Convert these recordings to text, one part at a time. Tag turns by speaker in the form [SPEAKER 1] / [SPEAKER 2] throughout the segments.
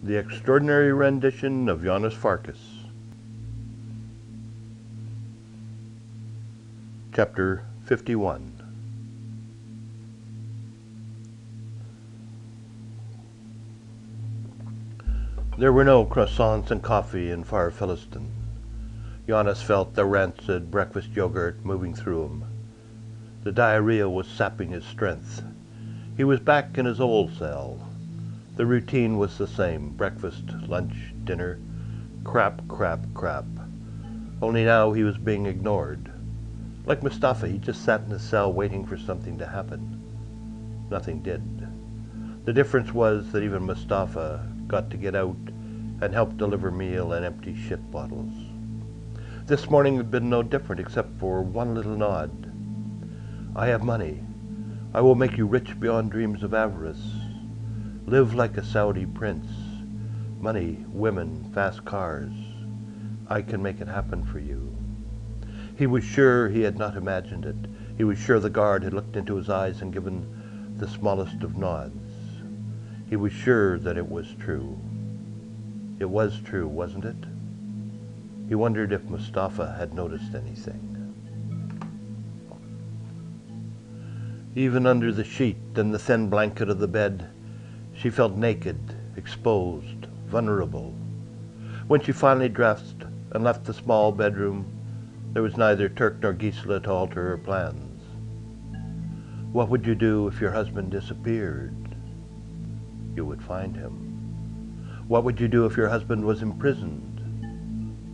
[SPEAKER 1] The Extraordinary Rendition of Jnaos Farkas. Chapter 51. There were no croissants and coffee in far Philistin. Jnaos felt the rancid breakfast yogurt moving through him. The diarrhea was sapping his strength. He was back in his old cell. The routine was the same: breakfast, lunch, dinner, crap. Only now he was being ignored. Like Mustafa, he just sat in his cell waiting for something to happen. Nothing did. The difference was that even Mustafa got to get out and help deliver meal and empty shit bottles. This morning had been no different except for one little nod. "I have money. I will make you rich beyond dreams of avarice. Live like a Saudi prince. Money, women, fast cars. I can make it happen for you." He was sure he had not imagined it. He was sure the guard had looked into his eyes and given the smallest of nods. He was sure that it was true. It was true, wasn't it? He wondered if Mustafa had noticed anything. Even under the sheet and the thin blanket of the bed, she felt naked, exposed, vulnerable. When she finally dressed and left the small bedroom, there was neither Turk nor Gisela to alter her plans. What would you do if your husband disappeared? You would find him. What would you do if your husband was imprisoned?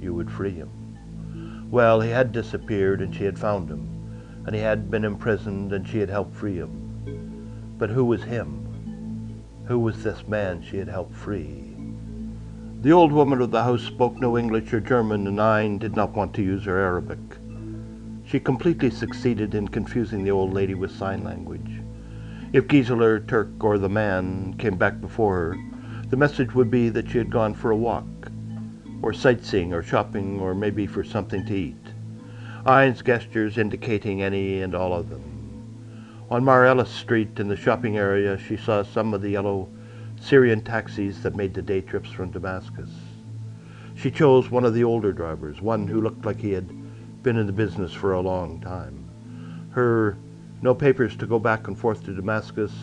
[SPEAKER 1] You would free him. Well, he had disappeared and she had found him, and he had been imprisoned and she had helped free him. But who was him? Who was this man she had helped free? The old woman of the house spoke no English or German, and Ayn did not want to use her Arabic. She completely succeeded in confusing the old lady with sign language. If Gisela, Turk, or the man came back before her, the message would be that she had gone for a walk, or sightseeing, or shopping, or maybe for something to eat. Ayn's gestures indicating any and all of them. On Mar Ellis Street in the shopping area, she saw some of the yellow Syrian taxis that made the day trips from Damascus. She chose one of the older drivers, one who looked like he had been in the business for a long time. Her no papers to go back and forth to Damascus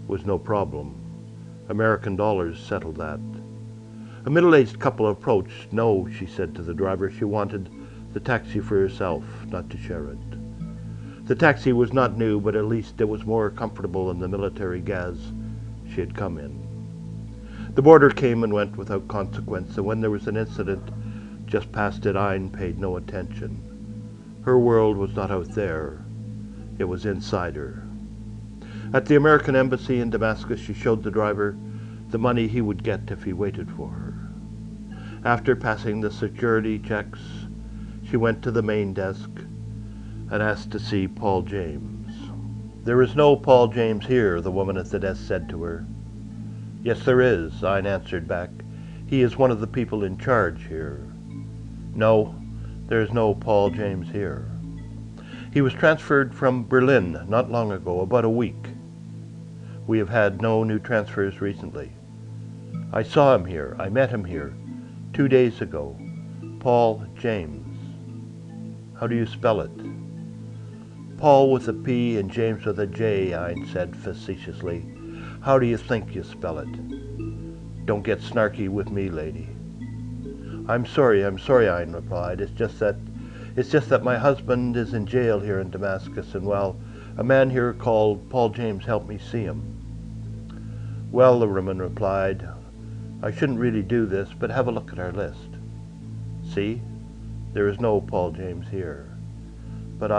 [SPEAKER 1] was no problem. American dollars settled that. A middle-aged couple approached. No, she said to the driver, she wanted the taxi for herself, not to share it. The taxi was not new, but at least it was more comfortable than the military gaz she had come in. The boarder came and went without consequence, and when there was an incident just past it, Ayn paid no attention. Her world was not out there. It was inside her. At the American embassy in Damascus, she showed the driver the money he would get if he waited for her. After passing the security checks, she went to the main desk and asked to see Paul James. "There is no Paul James here," the woman at the desk said to her. "Yes, there is," Ayn answered back. "He is one of the people in charge here." "No, there is no Paul James here. He was transferred from Berlin not long ago, about a week. We have had no new transfers recently. I saw him here. I met him here 2 days ago. Paul James. How do you spell it?" "Paul with a P and James with a J," Ayn said facetiously. "How do you think you spell it? Don't get snarky with me, lady." I'm sorry, Ayn replied. It's just that my husband is in jail here in Damascus, and well, a man here called Paul James helped me see him." "Well," the woman replied, "I shouldn't really do this, but have a look at our list. See, there is no Paul James here. But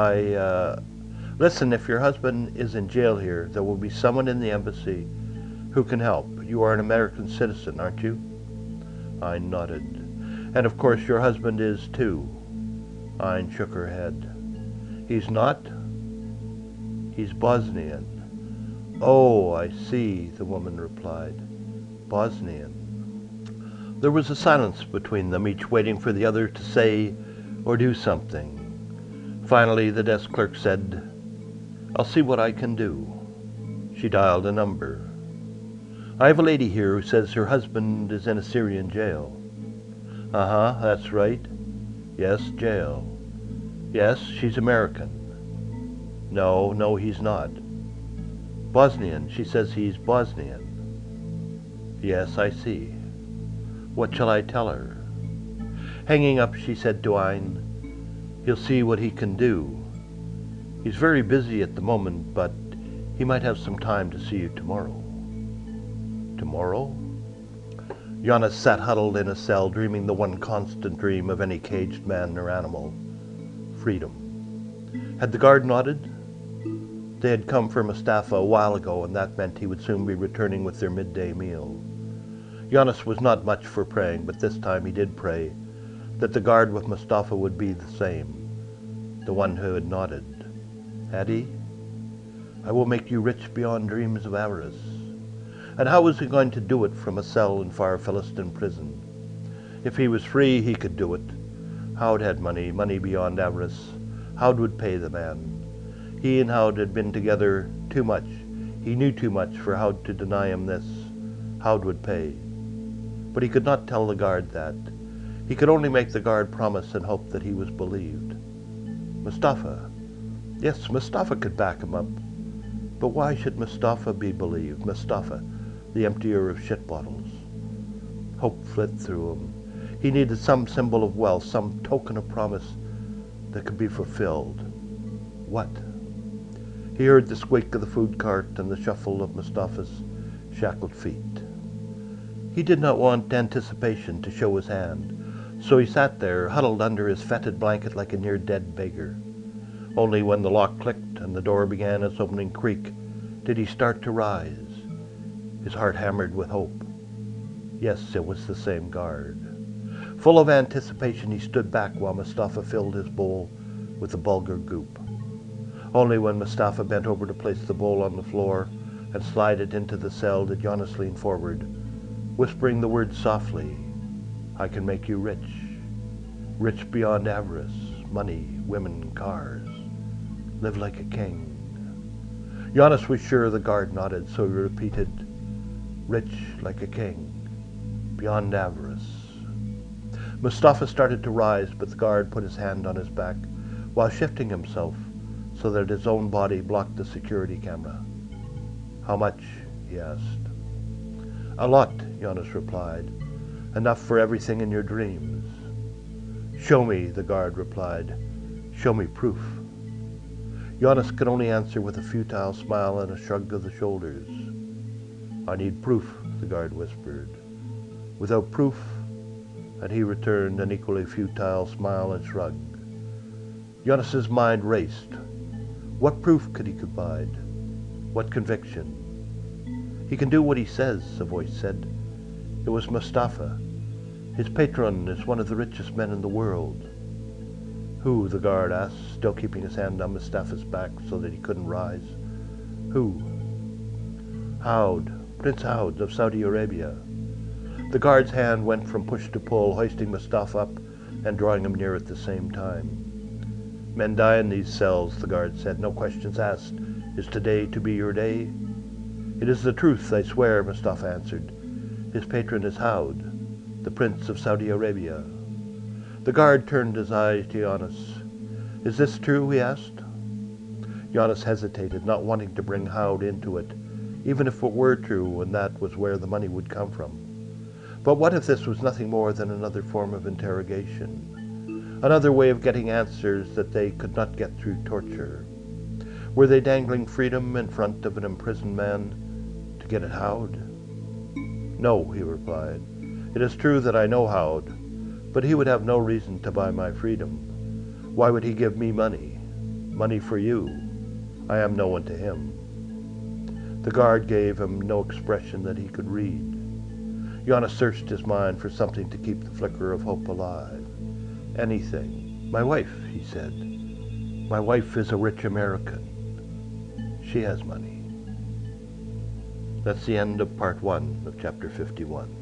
[SPEAKER 1] listen, if your husband is in jail here, there will be someone in the embassy who can help. You are an American citizen, aren't you?" Ayn nodded. "And of course your husband is too." Ayn shook her head. "He's not?" "He's Bosnian." "Oh, I see," the woman replied. "Bosnian." There was a silence between them, each waiting for the other to say or do something. Finally, the desk clerk said, "I'll see what I can do." She dialed a number. I have a lady here who says her husband is in a Syrian jail. Uh-huh, that's right. Yes, jail. Yes, she's American. No, he's not. Bosnian, she says he's Bosnian. Yes, I see. What shall I tell her? Hanging up, she said to Ein, he'll see what he can do. He's very busy at the moment, but he might have some time to see you tomorrow. Tomorrow? Jnaos sat huddled in a cell, dreaming the one constant dream of any caged man or animal. Freedom. Had the guard nodded? They had come for Mustafa a while ago, and that meant he would soon be returning with their midday meal. Jnaos was not much for praying, but this time he did pray that the guard with Mustafa would be the same, the one who had nodded. Had he? I will make you rich beyond dreams of avarice. And how was he going to do it from a cell in far Philistine prison? If he was free, he could do it. Howd had money beyond avarice. Howd would pay the man. He and Howd had been together too much. He knew too much for Howd to deny him this. Howd would pay. But he could not tell the guard that. He could only make the guard promise and hope that he was believed. Mustafa. Yes, Mustafa could back him up. But why should Mustafa be believed? Mustafa, the emptier of shit bottles. Hope fled through him. He needed some symbol of wealth, some token of promise that could be fulfilled. What? He heard the squeak of the food cart and the shuffle of Mustafa's shackled feet. He did not want anticipation to show his hand, so he sat there, huddled under his fetid blanket like a near-dead beggar. Only when the lock clicked and the door began its opening creak did he start to rise. His heart hammered with hope. Yes, it was the same guard. Full of anticipation, he stood back while Mustafa filled his bowl with the bulgur goop. Only when Mustafa bent over to place the bowl on the floor and slide it into the cell did Jnaos lean forward, whispering the words softly, I can make you rich. Rich beyond avarice, money, women, cars. Live like a king. Jnaos was sure the guard nodded, so he repeated, rich like a king, beyond avarice. Mustafa started to rise, but the guard put his hand on his back while shifting himself so that his own body blocked the security camera. How much? He asked. A lot, Jnaos replied. Enough for everything in your dreams. Show me, the guard replied. Show me proof. Jnaos could only answer with a futile smile and a shrug of the shoulders. I need proof, the guard whispered. Without proof, and he returned an equally futile smile and shrug. Jnaos's mind raced. What proof could he provide? What conviction? He can do what he says, a voice said. It was Mustafa. His patron is one of the richest men in the world. Who? The guard asked, still keeping his hand on Mustafa's back so that he couldn't rise. Who? Howd, Prince Howd of Saudi Arabia. The guard's hand went from push to pull, hoisting Mustafa up and drawing him near at the same time. Men die in these cells, the guard said, no questions asked. Is today to be your day? It is the truth, I swear, Mustafa answered. His patron is Howd, the Prince of Saudi Arabia. The guard turned his eyes to Jnaos. Is this true, he asked. Jnaos hesitated, not wanting to bring Howd into it, even if it were true and that was where the money would come from. But what if this was nothing more than another form of interrogation? Another way of getting answers that they could not get through torture? Were they dangling freedom in front of an imprisoned man to get at Howd? No, he replied. It is true that I know Howd, but he would have no reason to buy my freedom. Why would he give me money? Money for you. I am no one to him. The guard gave him no expression that he could read. Jnaos searched his mind for something to keep the flicker of hope alive. Anything. My wife, he said. My wife is a rich American. She has money. That's the end of part 1 of chapter 51.